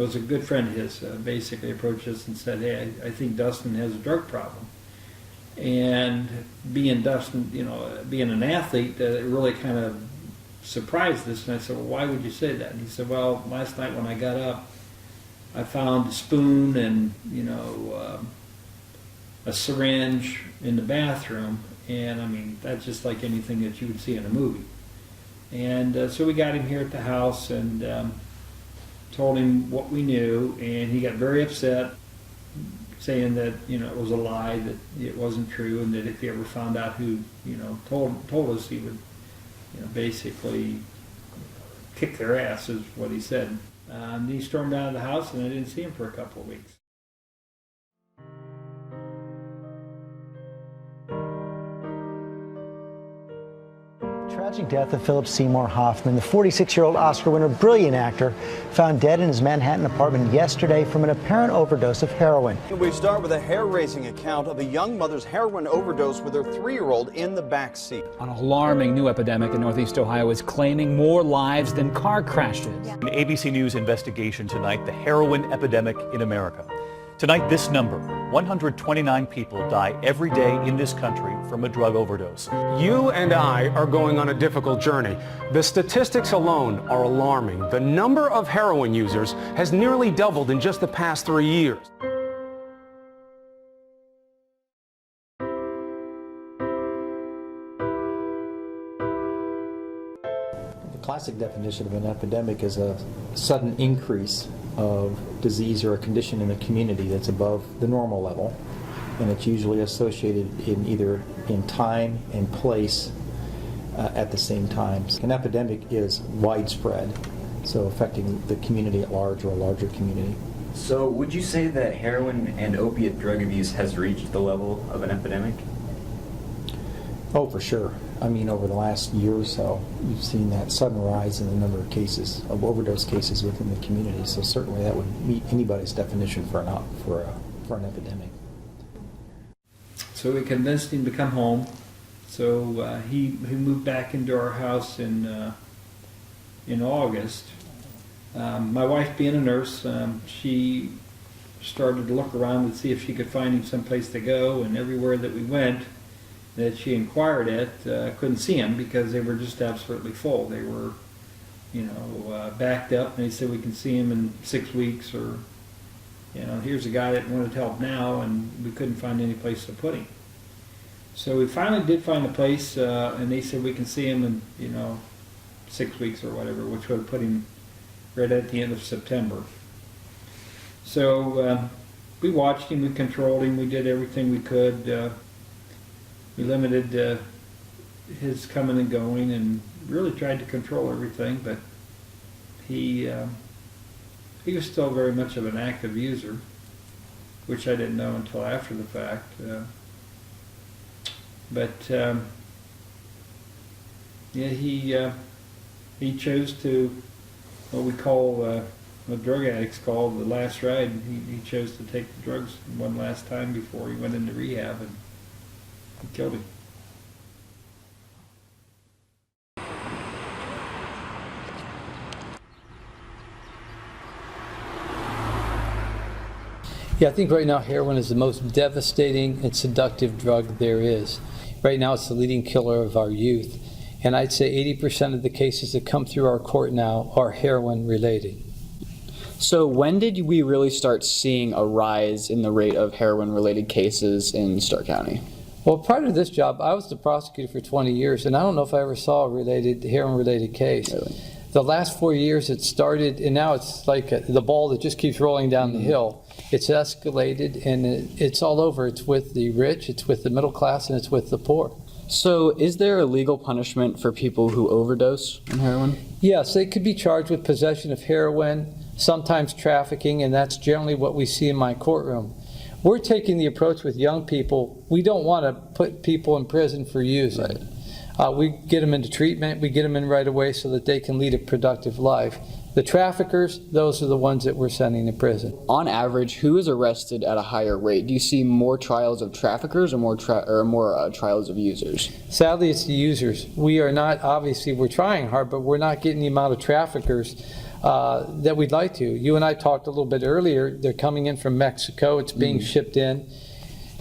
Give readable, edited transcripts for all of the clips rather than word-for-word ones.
it was a good friend of his, basically approached us and said, hey, I think Dustin has a drug problem. And being Dustin, being an athlete, it really kind of surprised us. And I said, well, why would you say that? And he said, well, last night when I got up, I found a spoon and, a syringe in the bathroom. And I mean, that's just like anything that you would see in a movie. And so we got him here at the house and told him what we knew, and he got very upset, saying that it was a lie, that it wasn't true, and that if he ever found out who told us, he would basically kick their ass, is what he said. He stormed out of the house, and I didn't see him for a couple of weeks. Tragic death of Philip Seymour Hoffman, the 46-year-old Oscar winner, brilliant actor, found dead in his Manhattan apartment yesterday from an apparent overdose of heroin. We start with a hair-raising account of a young mother's heroin overdose with her 3-year-old in the back seat. An alarming new epidemic in Northeast Ohio is claiming more lives than car crashes. An ABC News investigation tonight, the heroin epidemic in America. Tonight, this number, 129 people die every day in this country from a drug overdose. You and I are going on a difficult journey. The statistics alone are alarming. The number of heroin users has nearly doubled in just the past 3 years. The classic definition of an epidemic is a sudden increase of disease or a condition in the community that's above the normal level, and it's usually associated in either in time and place at the same time. An epidemic is widespread, so affecting the community at large or a larger community. So would you say that heroin and opiate drug abuse has reached the level of an epidemic? Oh, for sure. I mean, over the last year or so, you've seen that sudden rise in the number of cases, of overdose cases within the community. So certainly that would meet anybody's definition for an epidemic. So we convinced him to come home. So he moved back into our house in August. My wife, being a nurse, she started to look around to see if she could find him someplace to go, and everywhere that we went that she inquired at, couldn't see him because they were just absolutely full. They were, backed up, and they said we can see him in 6 weeks, or, here's a guy that wanted help now, and we couldn't find any place to put him. So we finally did find a place, and they said we can see him in, 6 weeks or whatever, which would have put him right at the end of September. So we watched him, we controlled him, we did everything we could. We limited his coming and going and really tried to control everything, but he was still very much of an active user, which I didn't know until after the fact. He chose to, what we call, what drug addicts call the last ride. He chose to take the drugs one last time before he went into rehab, and killed him. Yeah, I think right now heroin is the most devastating and seductive drug there is. Right now it's the leading killer of our youth. And I'd say 80% of the cases that come through our court now are heroin related. So when did we really start seeing a rise in the rate of heroin related cases in Stark County? Well, prior to this job, I was the prosecutor for 20 years, and I don't know if I ever saw a heroin-related case. Really? The last 4 years it started, and now it's like the ball that just keeps rolling down the hill. It's escalated, and it's all over. It's with the rich, it's with the middle class, and it's with the poor. So is there a legal punishment for people who overdose on heroin? Yes, they could be charged with possession of heroin, sometimes trafficking, and that's generally what we see in my courtroom. We're taking the approach with young people. We don't want to put people in prison for using. Right. We get them into treatment. We get them in right away so that they can lead a productive life. The traffickers, those are the ones that we're sending to prison. On average, who is arrested at a higher rate? Do you see more trials of traffickers or more trials of users? Sadly, it's the users. We are not, obviously, we're trying hard, but we're not getting the amount of traffickers. that we'd like to. You and I talked a little bit earlier. They're coming in from Mexico. It's being shipped in.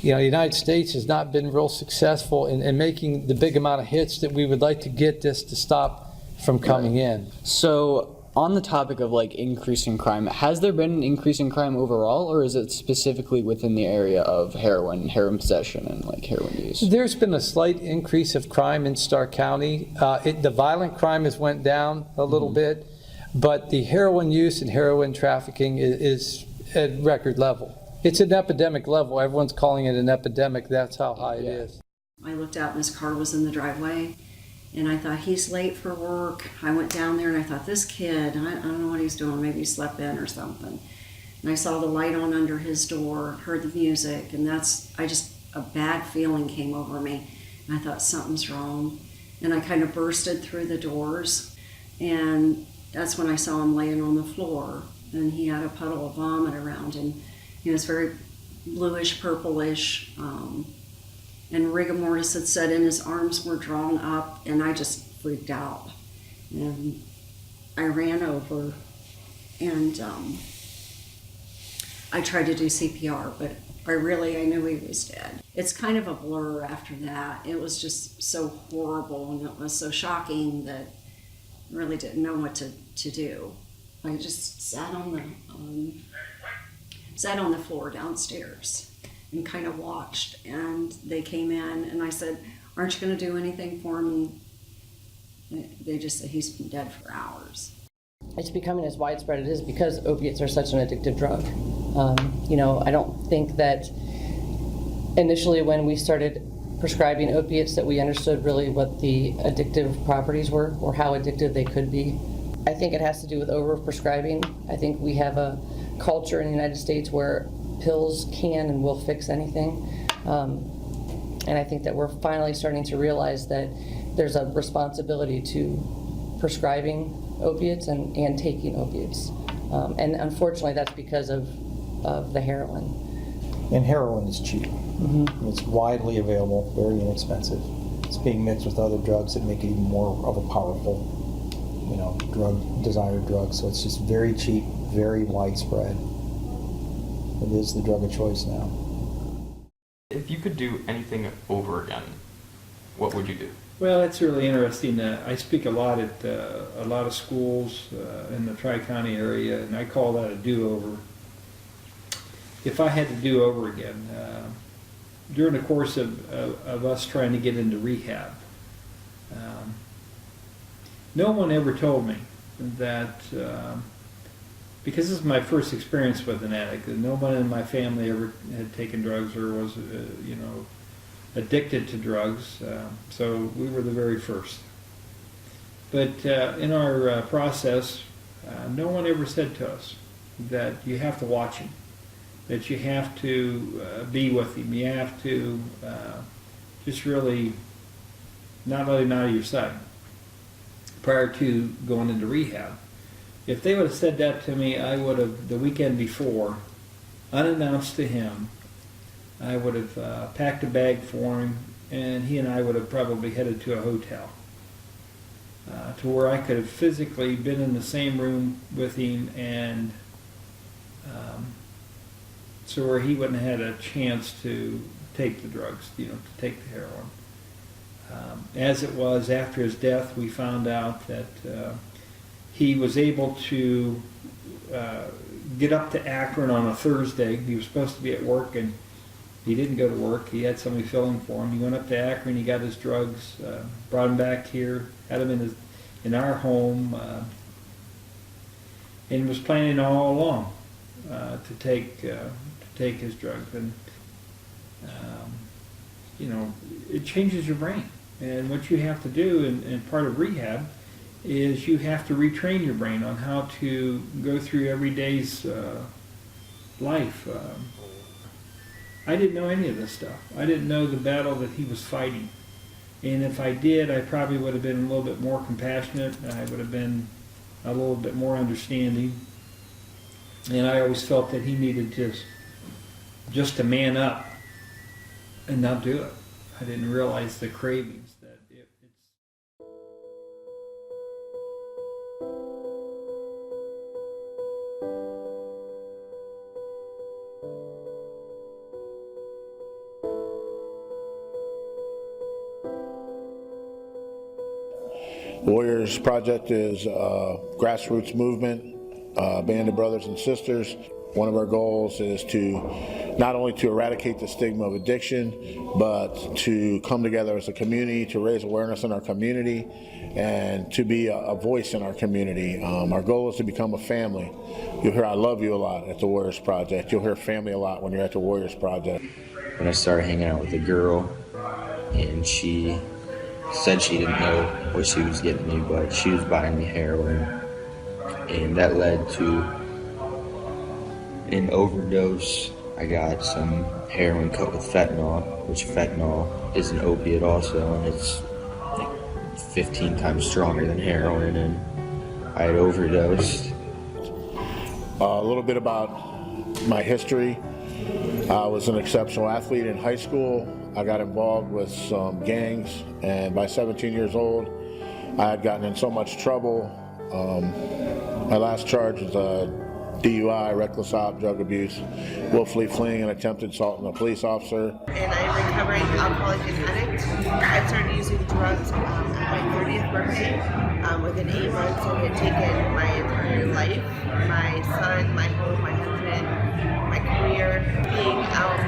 You know, the United States has not been real successful in making the big amount of hits that we would like to get this to stop from coming in. So on the topic of like increasing crime, has there been an increase in crime overall, or is it specifically within the area of heroin possession and like heroin use? There's been a slight increase of crime in Stark County. The violent crime has went down a little bit, but the heroin use and heroin trafficking is at record level. It's an epidemic level. Everyone's calling it an epidemic. That's how high it is. I looked out and his car was in the driveway, and I thought, he's late for work. I went down there and I thought, this kid, I don't know what he's doing. Maybe he slept in or something. And I saw the light on under his door, heard the music, and a bad feeling came over me. And I thought, something's wrong. And I kind of bursted through the doors, and that's when I saw him laying on the floor, and he had a puddle of vomit around him. He was very bluish, purplish, and rigor mortis had set in, his arms were drawn up, and I just freaked out. And I ran over, and I tried to do CPR, but I knew he was dead. It's kind of a blur after that. It was just so horrible, and it was so shocking that I really didn't know what to do. I just sat on the floor downstairs and kind of watched, and they came in, and I said, aren't you going to do anything for him? And they just said, he's been dead for hours. It's becoming as widespread as it is because opiates are such an addictive drug. I don't think that initially when we started prescribing opiates that we understood really what the addictive properties were or how addictive they could be. I think it has to do with over-prescribing. I think we have a culture in the United States where pills can and will fix anything. And I think that we're finally starting to realize that there's a responsibility to prescribing opiates and taking opiates. And unfortunately, that's because of the heroin. And heroin is cheap. It's widely available, very inexpensive. It's being mixed with other drugs that make it even more of a powerful, desired drug. So it's just very cheap, very widespread. It is the drug of choice now. If you could do anything over again, what would you do? Well, it's really interesting. I speak a lot at a lot of schools in the Tri-County area, and I call that a do-over. If I had to do over again, during the course of us trying to get into rehab, no one ever told me that, because this is my first experience with an addict, that no one in my family ever had taken drugs or was, addicted to drugs, so we were the very first. But in our process, no one ever said to us that you have to watch him, that you have to be with him, you have to just really not let him out of your sight prior to going into rehab. If they would have said that to me, I would have, the weekend before, unannounced to him, I would have packed a bag for him, and he and I would have probably headed to a hotel to where I could have physically been in the same room with him, and so where he wouldn't have had a chance to take the drugs, to take the heroin. As it was, after his death, we found out that he was able to get up to Akron on a Thursday. He was supposed to be at work, and he didn't go to work. He had somebody filling for him. He went up to Akron, he got his drugs, brought him back here, had him in our home, and was planning all along to take his drugs. And it changes your brain. And what you have to do, and part of rehab, is you have to retrain your brain on how to go through every day's life. I didn't know any of this stuff. I didn't know the battle that he was fighting. And if I did, I probably would have been a little bit more compassionate. I would have been a little bit more understanding. And I always felt that he needed just to man up and not do it. I didn't realize the cravings. That. Warriors Project is a grassroots movement, a band of brothers and sisters. One of our goals is to not only to eradicate the stigma of addiction, but to come together as a community, to raise awareness in our community, and to be a voice in our community. Our goal is to become a family. You'll hear "I love you" a lot at the Warriors Project. You'll hear family a lot when you're at the Warriors Project. When I started hanging out with a girl, and she said she didn't know what she was getting me, but she was buying me heroin, and that led to an overdose. I got some heroin cut with fentanyl, which fentanyl is an opiate also, and it's like 15 times stronger than heroin, and I had overdosed. A little bit about my history. I was an exceptional athlete in high school. I got involved with some gangs, and by 17 years old, I had gotten in so much trouble. My last charge was a DUI, reckless op, drug abuse, willfully fleeing and attempted assault on a police officer. And I'm a recovering alcoholic and addict. I started using drugs at my 30th birthday. Within 8 months, it had taken my entire life, my son, my home, my husband, my career. Being out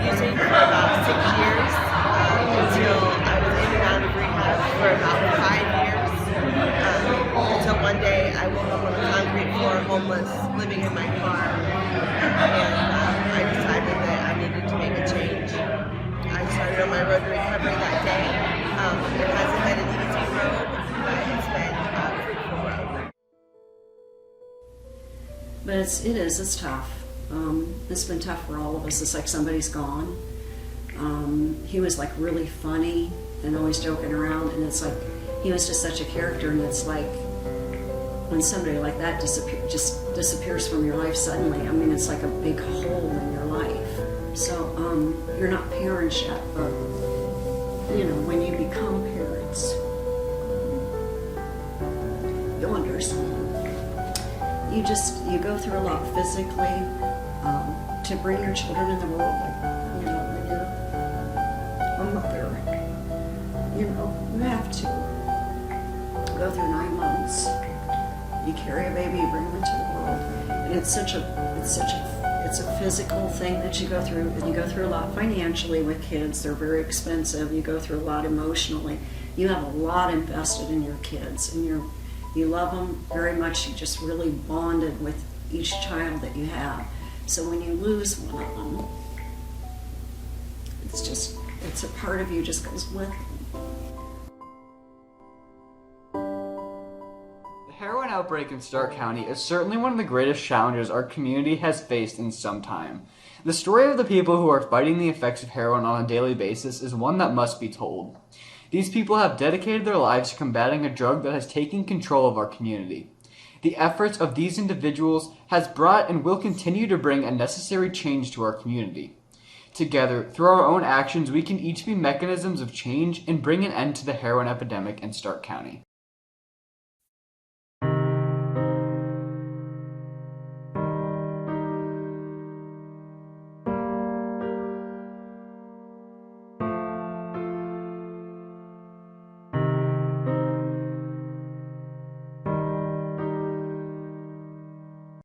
using for about 6 years until I was in and out of rehab for about 5 years. Until one day I woke up on the concrete floor, homeless, living in my car, and I decided that I needed to make a change. I started on my road to recovery that day. It hasn't been an easy road, but it's been a fruitful road. But it's tough. It's been tough for all of us. It's like somebody's gone. He was like really funny and always joking around, and it's like he was just such a character, and it's like when somebody like that disappears from your life suddenly, I mean, it's like a big hole in your life. So you're not parents yet, but you know, when you become parents, you'll understand. You go through a lot physically to bring your children in the world. Like, you know, when you're a mother, you know, you have to go through 9 months. You carry a baby, you bring them into the world, and it's a physical thing that you go through, and you go through a lot financially with kids. They're very expensive. You go through a lot emotionally. You have a lot invested in your kids, and you love them very much. You just really bonded with each child that you have. So when you lose one of them, it's a part of you just goes with them. The heroin outbreak in Stark County is certainly one of the greatest challenges our community has faced in some time. The story of the people who are fighting the effects of heroin on a daily basis is one that must be told. These people have dedicated their lives to combating a drug that has taken control of our community. The efforts of these individuals has brought and will continue to bring a necessary change to our community. Together, through our own actions, we can each be mechanisms of change and bring an end to the heroin epidemic in Stark County.